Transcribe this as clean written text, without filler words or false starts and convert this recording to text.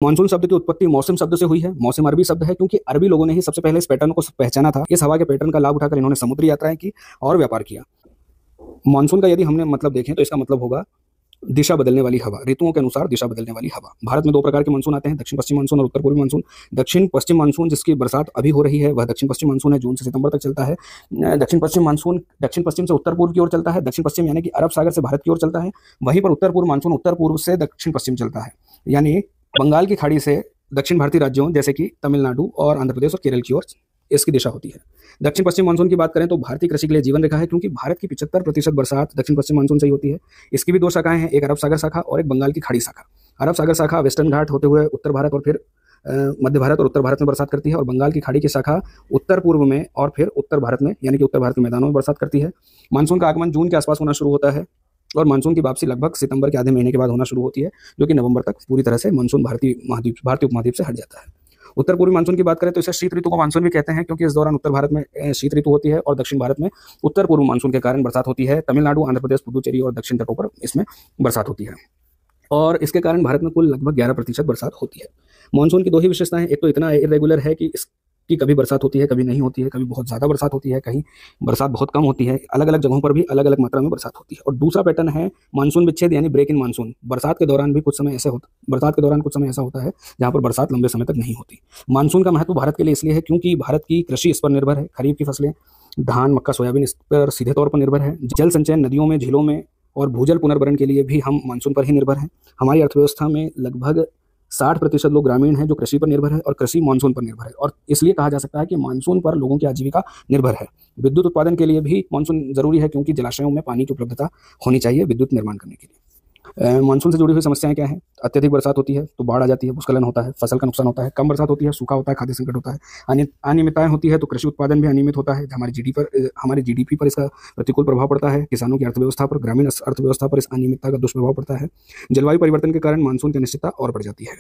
Monsoon शब्द की उत्पत्ति मौसम शब्द से हुई है। मौसम अरबी शब्द है क्योंकि अरबी लोगों ने ही सबसे पहले इस पैटर्न को पहचाना था। इस हवा के पैटर्न का लाभ उठाकर इन्होंने समुद्री यात्राएं की और व्यापार किया। मानसून का यदि हमने मतलब देखें तो इसका मतलब होगा दिशा बदलने वाली हवा, ऋतुओं के अनुसार दिशा बदलने वाली हवा। भारत में दो प्रकार के मानसून आते हैं, दक्षिण पश्चिम मानसून और उत्तर पूर्वी मानसून। दक्षिण पश्चिम मानसून जिसकी बरसात अभी हो रही है वह दक्षिण पश्चिम मानसून है, जून से सितंबर तक चलता है। दक्षिण पश्चिम मानसून दक्षिण पश्चिम से उत्तर पूर्व की ओर चलता है, दक्षिण पश्चिम यानी कि अरब सागर से भारत की ओर चलता है। वहीं पर उत्तर पूर्व मानसून उत्तर पूर्व से दक्षिण पश्चिम चलता है, यानी बंगाल की खाड़ी से दक्षिण भारतीय राज्यों जैसे कि तमिलनाडु और आंध्र प्रदेश और केरल की ओर इसकी दिशा होती है। दक्षिण पश्चिम मानसून की बात करें तो भारतीय कृषि के लिए जीवन रेखा है, क्योंकि भारत की 75% बरसात दक्षिण पश्चिम मानसून से ही होती है। इसकी भी दो शाखाएं हैं, एक अरब सागर शाखा और एक बंगाल की खाड़ी शाखा। अरब सागर शाखा वेस्टर्न घाट होते हुए उत्तर भारत और फिर मध्य भारत और उत्तर भारत में बरसात करती है, और बंगाल की खाड़ी की शाखा उत्तर पूर्व में और फिर उत्तर भारत में यानी कि उत्तर भारत के मैदानों में बरसात करती है। मानसून का आगमन जून के आसपास होना शुरू होता है और मानसून की वापसी लगभग सितंबर के आधे महीने के बाद होना शुरू होती है, जो कि नवंबर तक पूरी तरह से मानसून भारतीय उपमहाद्वीप से हट जाता है। उत्तर पूर्वी मानसून की बात करें तो इसे शीत ऋतु को मानसून भी कहते हैं, क्योंकि इस दौरान उत्तर भारत में शीत ऋतु होती है और दक्षिण भारत में उत्तर पूर्व मानसून के कारण बरसात होती है। तमिलनाडु, आंध्र प्रदेश, पुदुचेरी और दक्षिण तटों पर इसमें बरसात होती है, और इसके कारण भारत में कुल लगभग 11% बरसात होती है। मानसून की दो ही विशेषताएं, एक तो इतना इरेगुलर है कि इसकी कभी बरसात होती है कभी नहीं होती है, कभी बहुत ज़्यादा बरसात होती है, कहीं बरसात बहुत कम होती है, अलग अलग जगहों पर भी अलग अलग मात्रा में बरसात होती है। और दूसरा पैटर्न है मानसून विच्छेद यानी ब्रेक इन मानसून। बरसात के दौरान कुछ समय ऐसा होता है जहाँ पर बरसात लंबे समय तक नहीं होती। मानसून का महत्व भारत के लिए इसलिए है क्योंकि भारत की कृषि इस पर निर्भर है। खरीफ की फसलें धान, मक्का, सोयाबीन इस पर सीधे तौर पर निर्भर है। जल संचयन नदियों में, झीलों में और भूजल पुनर्भरण के लिए भी हम मानसून पर ही निर्भर हैं। हमारी अर्थव्यवस्था में लगभग 60% लोग ग्रामीण हैं जो कृषि पर निर्भर है, और कृषि मानसून पर निर्भर है, और इसलिए कहा जा सकता है कि मानसून पर लोगों की आजीविका निर्भर है। विद्युत उत्पादन के लिए भी मानसून जरूरी है, क्योंकि जलाशयों में पानी की उपलब्धता होनी चाहिए विद्युत निर्माण करने के लिए। मानसून से जुड़ी हुई समस्याएं क्या हैं? अत्यधिक बरसात होती है तो बाढ़ आ जाती है, भूस्खलन होता है, फसल का नुकसान होता है। कम बरसात होती है, सूखा होता है, खाद्य संकट होता है। अनियमितताएं होती है तो कृषि उत्पादन भी अनियमित होता है, हमारी जीडीपी पर इसका प्रतिकूल प्रभाव पड़ता है। किसानों की अर्थव्यवस्था पर, ग्रामीण अर्थव्यवस्था पर इस अनियमितता का दुष्प्रभाव पड़ता है। जलवायु परिवर्तन के कारण मानसून की अनिश्चितता और बढ़ जाती है।